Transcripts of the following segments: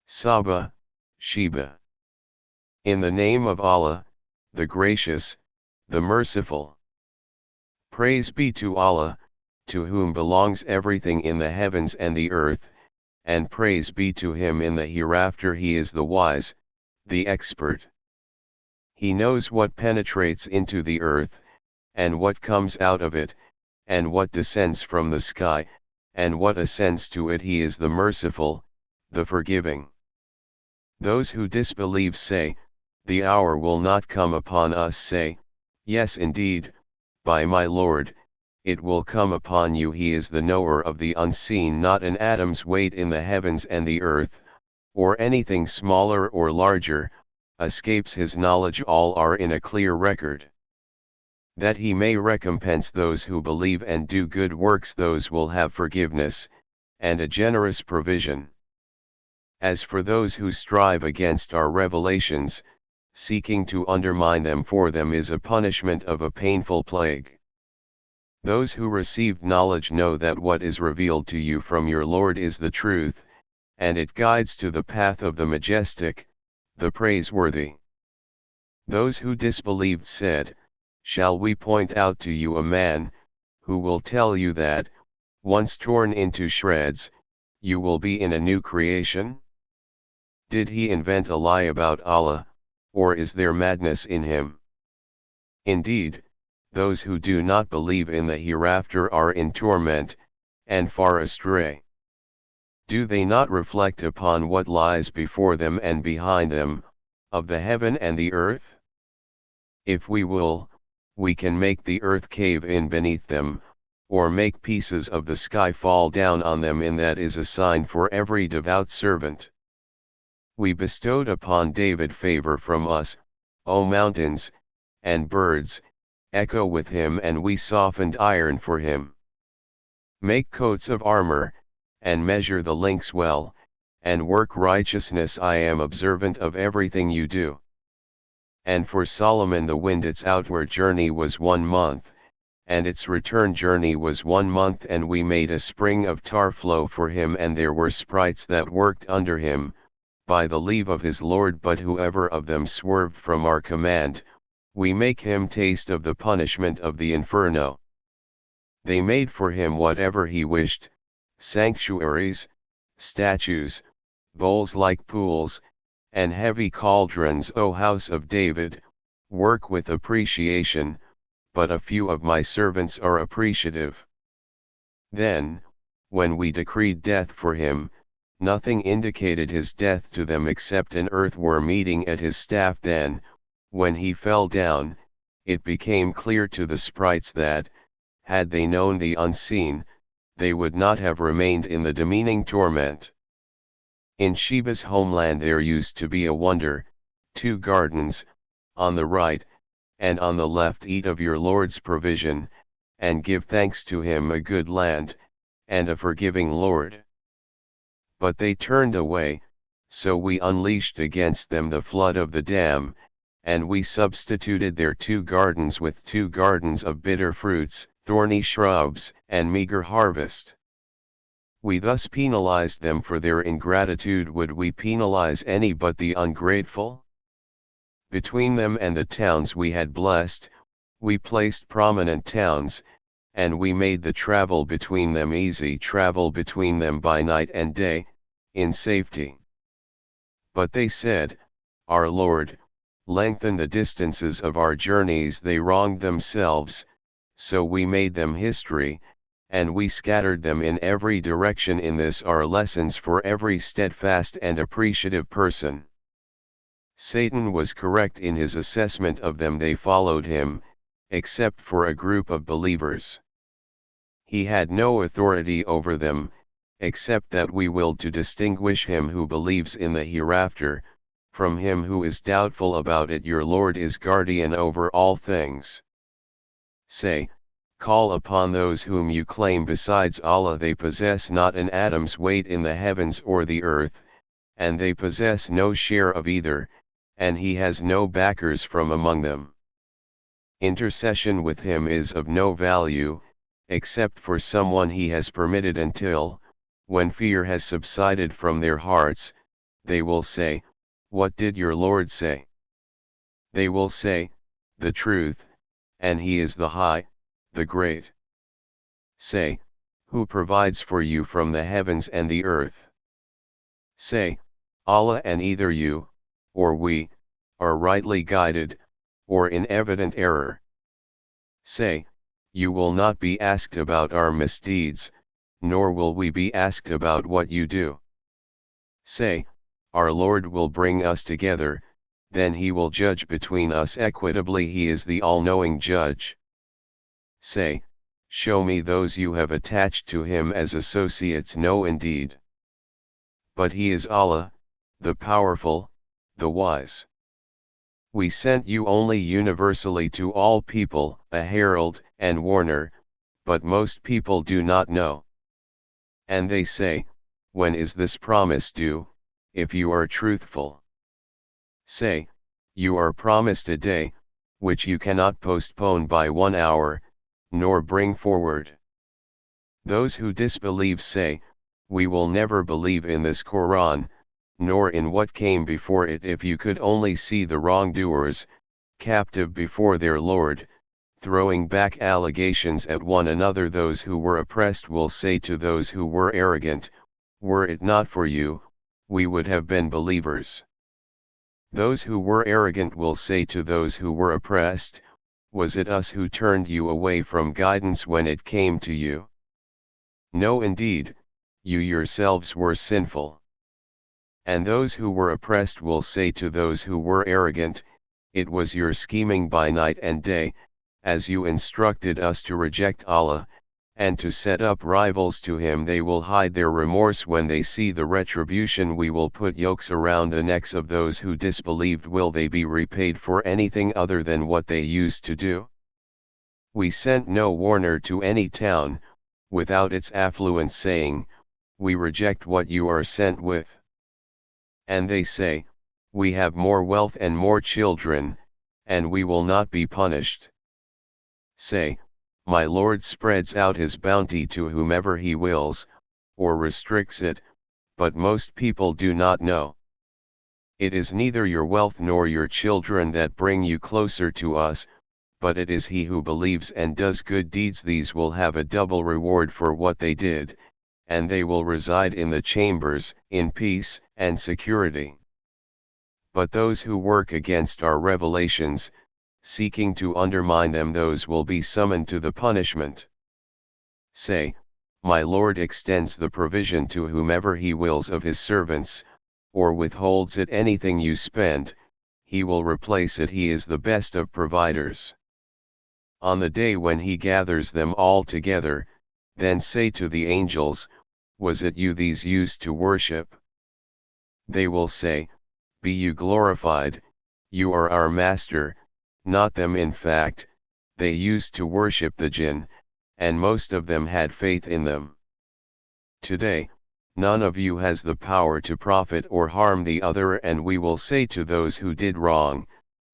Saba, Sheba. In the name of Allah, the Gracious, the Merciful. Praise be to Allah, to whom belongs everything in the heavens and the earth, and praise be to Him in the hereafter. He is the wise, the expert. He knows what penetrates into the earth, and what comes out of it, and what descends from the sky, and what ascends to it. He is the merciful, the forgiving. Those who disbelieve say, the hour will not come upon us. Say, yes indeed, by my Lord, it will come upon you. He is the knower of the unseen. Not an atom's weight in the heavens and the earth, or anything smaller or larger, escapes His knowledge. All are in a clear record. That He may recompense those who believe and do good works, those will have forgiveness, and a generous provision. As for those who strive against our revelations, seeking to undermine them, for them is a punishment of a painful plague. Those who received knowledge know that what is revealed to you from your Lord is the truth, and it guides to the path of the majestic, the praiseworthy. Those who disbelieved said, shall we point out to you a man, who will tell you that, once torn into shreds, you will be in a new creation? Did he invent a lie about Allah, or is there madness in him? Indeed, those who do not believe in the hereafter are in torment, and far astray. Do they not reflect upon what lies before them and behind them, of the heaven and the earth? If we will, we can make the earth cave in beneath them, or make pieces of the sky fall down on them. And that is a sign for every devout servant. We bestowed upon David favor from us, O mountains, and birds, echo with him, and we softened iron for him. Make coats of armor, and measure the links well, and work righteousness. I am observant of everything you do. And for Solomon the wind, its outward journey was 1 month, and its return journey was 1 month. And we made a spring of tar flow for him, and there were sprites that worked under him, by the leave of his Lord. But whoever of them swerved from our command, we make him taste of the punishment of the inferno. They made for him whatever he wished, sanctuaries, statues, bowls like pools, and heavy cauldrons. O house of David, work with appreciation, but a few of my servants are appreciative. Then, when we decreed death for him, nothing indicated his death to them except an earthworm eating at his staff. Then, when he fell down, it became clear to the sprites that, had they known the unseen, they would not have remained in the demeaning torment. In Sheba's homeland there used to be a wonder, 2 gardens, on the right, and on the left. Eat of your Lord's provision, and give thanks to him, a good land, and a forgiving Lord. But they turned away, so we unleashed against them the flood of the dam, and we substituted their 2 gardens with 2 gardens of bitter fruits, thorny shrubs, and meager harvest. We thus penalized them for their ingratitude. Would we penalize any but the ungrateful? Between them and the towns we had blessed, we placed prominent towns, and we made the travel between them easy, travel between them by night and day, in safety. But they said, our Lord, lengthen the distances of our journeys. They wronged themselves, so we made them history, and we scattered them in every direction. In this are lessons for every steadfast and appreciative person. Satan was correct in his assessment of them. They followed him, except for a group of believers. He had no authority over them, except that we willed to distinguish him who believes in the hereafter, from him who is doubtful about it. Your Lord is guardian over all things. Say, call upon those whom you claim besides Allah. They possess not an atom's weight in the heavens or the earth, and they possess no share of either, and he has no backers from among them. Intercession with him is of no value, except for someone he has permitted until, when fear has subsided from their hearts, they will say, what did your Lord say? They will say, the truth, and He is the High, the Great. Say, who provides for you from the heavens and the earth? Say, Allah, and either you, or we, are rightly guided, or in evident error. Say, you will not be asked about our misdeeds, nor will we be asked about what you do. Say, our Lord will bring us together, then He will judge between us equitably, He is the all-knowing judge. Say, show me those you have attached to Him as associates. No, indeed. But He is Allah, the powerful, the wise. We sent you only universally to all people, a herald and warner, but most people do not know. And they say, when is this promise due, if you are truthful? Say, you are promised a day, which you cannot postpone by 1 hour, nor bring forward. Those who disbelieve say, we will never believe in this Quran, nor in what came before it. If you could only see the wrongdoers, captive before their Lord, throwing back allegations at one another. Those who were oppressed will say to those who were arrogant, were it not for you, we would have been believers. Those who were arrogant will say to those who were oppressed, was it us who turned you away from guidance when it came to you? No, indeed, you yourselves were sinful. And those who were oppressed will say to those who were arrogant, it was your scheming by night and day, as you instructed us to reject Allah, and to set up rivals to Him. They will hide their remorse when they see the retribution. We will put yokes around the necks of those who disbelieved. Will they be repaid for anything other than what they used to do? We sent no warner to any town, without its affluence, saying, we reject what you are sent with. And they say, we have more wealth and more children, and we will not be punished. Say, my Lord spreads out His bounty to whomever He wills, or restricts it, but most people do not know. It is neither your wealth nor your children that bring you closer to us, but it is he who believes and does good deeds. These will have a double reward for what they did, and they will reside in the chambers, in peace and security. But those who work against our revelations, seeking to undermine them, those will be summoned to the punishment. Say, my Lord extends the provision to whomever He wills of His servants, or withholds it. Anything you spend, He will replace it. He is the best of providers. On the day when He gathers them all together, then say to the angels, was it you these used to worship? They will say, be you glorified, you are our master. Not them. In fact, they used to worship the jinn, and most of them had faith in them. Today, none of you has the power to profit or harm the other. And we will say to those who did wrong,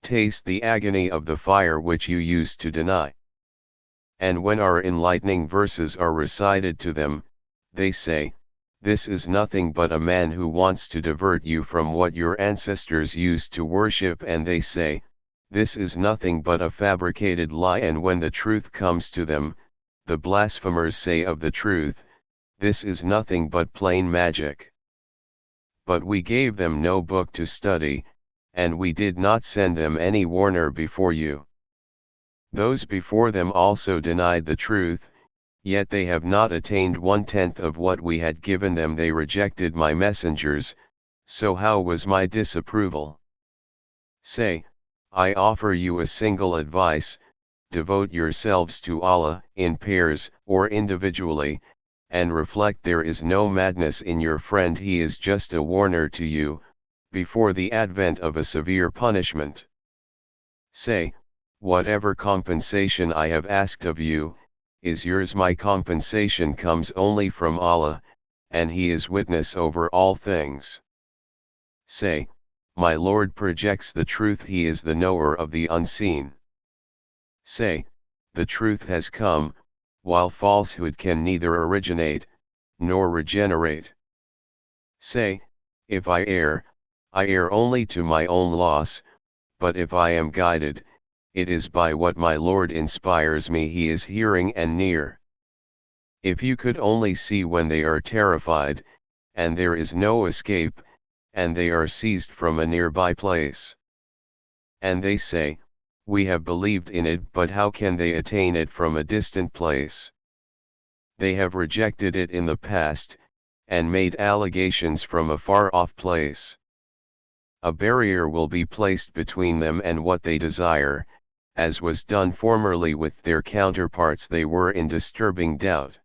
taste the agony of the fire which you used to deny. And when our enlightening verses are recited to them, they say, this is nothing but a man who wants to divert you from what your ancestors used to worship. And they say, this is nothing but a fabricated lie. And when the truth comes to them, the blasphemers say of the truth, this is nothing but plain magic. But we gave them no book to study, and we did not send them any warner before you. Those before them also denied the truth, yet they have not attained 1/10 of what we had given them. They rejected my messengers, so how was my disapproval? Say, I offer you a single advice, devote yourselves to Allah, in pairs or individually, and reflect there is no madness in your friend. He is just a warner to you, before the advent of a severe punishment. Say, whatever compensation I have asked of you, is yours. My compensation comes only from Allah, and He is witness over all things. Say, my Lord projects the truth. He is the knower of the unseen. Say, the truth has come, while falsehood can neither originate, nor regenerate. Say, If I err only to my own loss, but if I am guided, it is by what my Lord inspires me. He is hearing and near. If you could only see when they are terrified, and there is no escape, and they are seized from a nearby place. And they say, we have believed in it, but how can they attain it from a distant place? They have rejected it in the past, and made allegations from a far-off place. A barrier will be placed between them and what they desire, as was done formerly with their counterparts. They were in disturbing doubt.